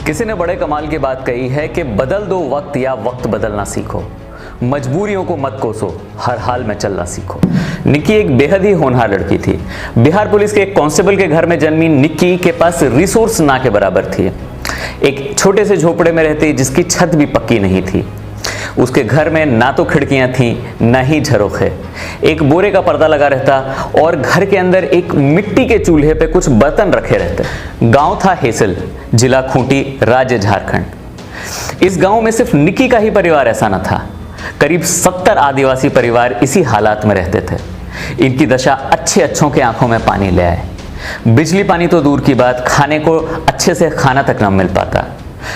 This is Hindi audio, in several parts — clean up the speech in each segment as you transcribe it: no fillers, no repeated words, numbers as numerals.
किसी ने बड़े कमाल की बात कही है कि बदल दो वक्त या वक्त बदलना सीखो, मजबूरियों को मत कोसो, हर हाल में चलना सीखो। निक्की एक बेहद ही होनहार लड़की थी। बिहार पुलिस के एक कांस्टेबल के घर में जन्मी निक्की के पास रिसोर्स ना के बराबर थी। एक छोटे से झोपड़े में रहती जिसकी छत भी पक्की नहीं थी। उसके घर में ना तो खिड़कियां थीं ना ही झरोखे। एक बोरे का पर्दा लगा रहता और घर के अंदर एक मिट्टी के चूल्हे पे कुछ बर्तन रखे रहते। गांव था हेसल, जिला खूंटी, राज्य झारखंड। इस गांव में सिर्फ निक्की का ही परिवार ऐसा न था। करीब 70 आदिवासी परिवार इसी हालात में रहते थे। इनकी दशा अच्छों के आंखों में पानी ले आए। बिजली पानी तो दूर की बात, खाने को अच्छे से खाना तक न मिल पाता।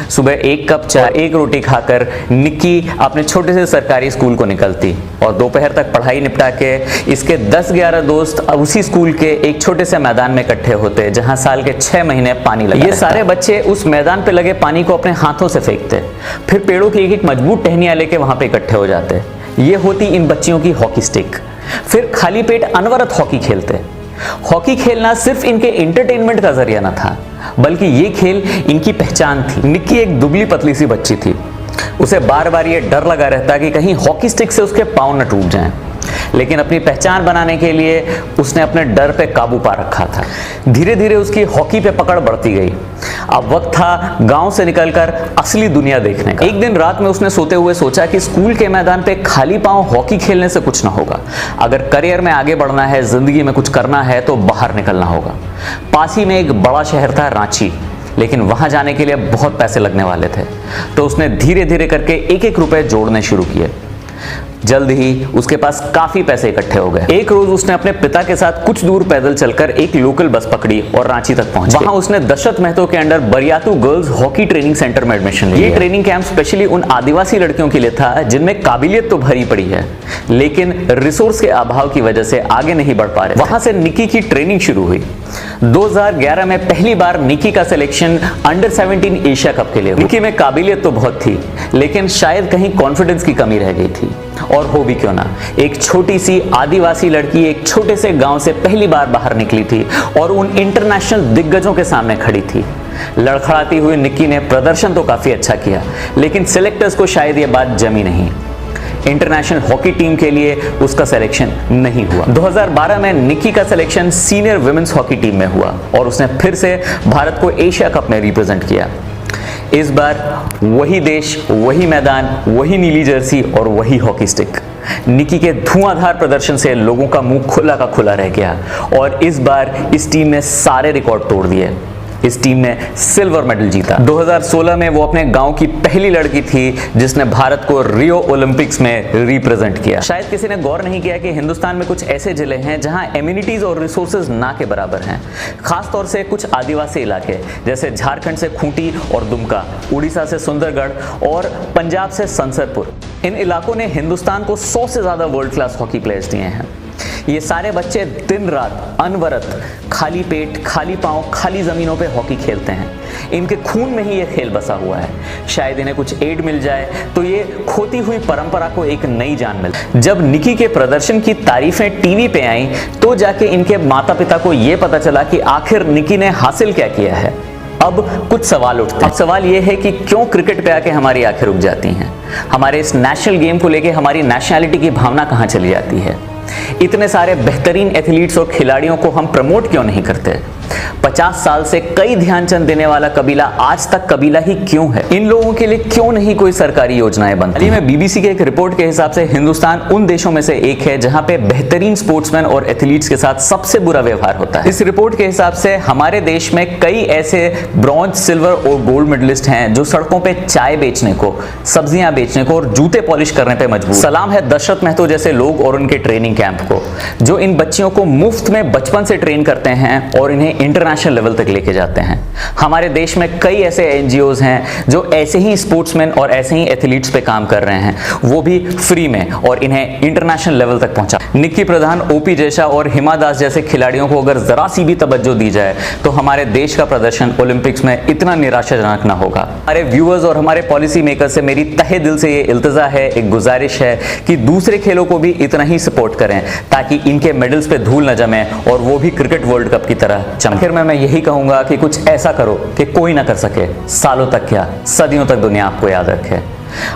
सुबह एक कप चाय, एक रोटी खाकर निक्की अपने छोटे से सरकारी स्कूल को निकलती और दोपहर तक पढ़ाई निपटा के इसके 10-11 दोस्त उसी स्कूल के एक छोटे से मैदान में इकट्ठे होते जहां साल के 6 महीने पानी लगा। ये सारे बच्चे उस मैदान पे लगे पानी को अपने हाथों से फेंकते, फिर पेड़ों की एक मजबूत टहनियां लेके वहां पे इकट्ठे हो जाते। ये होती इन बच्चियों की हॉकी स्टिक। फिर खाली पेट अनवरत हॉकी खेलते। हॉकी खेलना सिर्फ इनके एंटरटेनमेंट का जरिया न था, बल्कि ये खेल इनकी पहचान थी। निक्की एक दुबली पतली सी बच्ची थी। उसे बार बार ये डर लगा रहता कि कहीं हॉकी स्टिक से उसके पांव न टूट जाएं। लेकिन अपनी पहचान बनाने के लिए उसने अपने डर पे काबू पा रखा था। धीरे धीरे उसकी हॉकी पे पकड़ बढ़ती गई। अब वक्त था गांव से निकलकर असली दुनिया देखने का। एक दिन रात में उसने सोते हुए सोचा कि स्कूल के मैदान पे खाली पांव हॉकी खेलने से कुछ ना होगा। अगर करियर में आगे बढ़ना है, जिंदगी में कुछ करना है तो बाहर निकलना होगा। पास ही में एक बड़ा शहर था, रांची, लेकिन वहां जाने के लिए बहुत पैसे लगने वाले थे। तो उसने धीरे धीरे करके एक रुपए जोड़ने शुरू किए। जल्द ही उसके पास काफी पैसे इकट्ठे हो गए। एक रोज उसने अपने पिता के साथ कुछ दूर पैदल चलकर एक लोकल बस पकड़ी और रांची तक पहुंचे। वहां उसने दशरथ महतो के under Bariatu girls hockey training centre में एडमिशन लिया। ये ट्रेनिंग कैंप स्पेशली उन आदिवासी लड़कियों के लिए था जिनमें काबिलियत तो भरी पड़ी है, लेकिन रिसोर्स के अभाव की वजह से आगे नहीं बढ़ पा रहे। वहां से निक्की की ट्रेनिंग शुरू हुई। 2011 में पहली बार निक्की का सिलेक्शन अंडर 17 एशिया कप के लिए हुआ। निक्की में काबिलियत तो बहुत थी, लेकिन शायद कहीं कॉन्फिडेंस की कमी रह गई थी। और हो भी क्यों ना, एक छोटी सी आदिवासी लड़की एक छोटे से गांव से पहली बार बाहर निकली थी और उन इंटरनेशनल दिग्गजों के सामने खड़ी थी। लड़खड़ाती हुई निक्की ने प्रदर्शन तो काफी अच्छा किया, लेकिन सिलेक्टर्स को शायद यह बात जमी नहीं। इंटरनेशनल हॉकी टीम के लिए उसका सिलेक्शन नहीं हुआ। 2012 में निक्की का selection senior women's hockey team में हुआ और उसने फिर से भारत को एशिया कप में रिप्रेजेंट किया। इस बार वही देश, वही मैदान, वही नीली जर्सी और वही हॉकी स्टिक। निक्की के धुआंधार प्रदर्शन से लोगों का मुंह खुला का खुला रह गया और इस बार इस टीम ने सारे रिकॉर्ड तोड़ दिए। इस टीम ने सिल्वर मेडल जीता। 2016 में वो अपने गांव की पहली लड़की थी जिसने भारत को रियो ओलंपिक्स में रिप्रेजेंट किया। शायद किसी ने गौर नहीं किया कि हिंदुस्तान में कुछ ऐसे जिले हैं जहां एम्यूनिटीज और रिसोर्सेज ना के बराबर हैं। खासतौर से कुछ आदिवासी इलाके जैसे झारखंड से खूंटी और दुमका, उड़ीसा से सुंदरगढ़ और पंजाब से संसरपुर। इन इलाकों ने हिंदुस्तान को 100 से ज्यादा वर्ल्ड क्लास हॉकी प्लेयर्स दिए हैं। ये सारे बच्चे दिन रात अनवरत खाली पेट, खाली पांव, खाली जमीनों पे हॉकी खेलते हैं। इनके खून में ही ये खेल बसा हुआ है। शायद इन्हें कुछ एड मिल जाए तो ये खोती हुई परंपरा को एक नई जान मिले। जब निक्की के प्रदर्शन की तारीफें टीवी पे आईं, तो जाके इनके माता पिता को ये पता चला कि आखिर निक्की ने हासिल क्या किया है। अब कुछ सवाल उठते हैं। अब सवाल यह है कि क्यों क्रिकेट पे आके हमारी आंखें रुक जाती हैं? हमारे इस नेशनल गेम को लेके हमारी नेशनैलिटी की भावना कहां चली जाती है? इतने सारे बेहतरीन एथलीट्स और खिलाड़ियों को हम प्रमोट क्यों नहीं करते? 50 साल से कई ध्यानचंद देने वाला कबीला आज तक कबीला ही क्यों है? इन लोगों के लिए क्यों नहीं कोई सरकारी योजनाएं बनती? हाल ही में बीबीसी के एक रिपोर्ट के हिसाब से हिंदुस्तान उन देशों में से एक है जहां पे बेहतरीन स्पोर्ट्समैन और एथलीट्स के साथ सबसे बुरा व्यवहार होता है। इस रिपोर्ट के हिसाब से हमारे देश में कई ऐसे ब्रॉन्ज, सिल्वर और गोल्ड मेडलिस्ट हैं जो सड़कों पे चाय बेचने को, सब्जियां बेचने को और जूते पॉलिश करने पे मजबूर। सलाम है दशरथ महतो जैसे लोग और उनके ट्रेनिंग कैंप को, जो इन बच्चियों को मुफ्त में बचपन से ट्रेन करते हैं और इन्हें इंटरनेशनल लेवल तक लेके जाते हैं। हमारे देश में कई ऐसे एनजीओज हैं जो ऐसे ही स्पोर्ट्समैन और ऐसे ही एथलीट्स पे काम कर रहे हैं, वो भी फ्री में, और इन्हें इंटरनेशनल लेवल तक पहुंचा। निक्की प्रधान, ओपी जैसा और हिमा दास जैसे खिलाड़ियों को अगर जरा सी भी तवज्जो दी जाए तो हमारे देश का प्रदर्शन ओलंपिक्स में इतना निराशाजनक ना होगा। हमारे व्यूअर्स और हमारे पॉलिसी मेकर से मेरी तहे दिल से ये इल्तिजा है, एक गुजारिश है कि दूसरे खेलों को भी इतना ही सपोर्ट करें ताकि इनके मेडल्स पे धूल न जमे और वो भी क्रिकेट वर्ल्ड कप की तरह चमके। आखिर में मैं यही कहूंगा कि कुछ ऐसा करो कि कोई ना कर सके, सालों तक क्या सदियों तक दुनिया आपको याद रखे।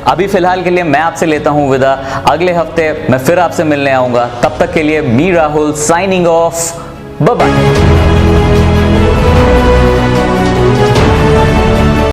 अभी फिलहाल के लिए मैं आपसे लेता हूं विदा, अगले हफ्ते मैं फिर आपसे मिलने आऊंगा। तब तक के लिए me Rahul signing off, bye bye.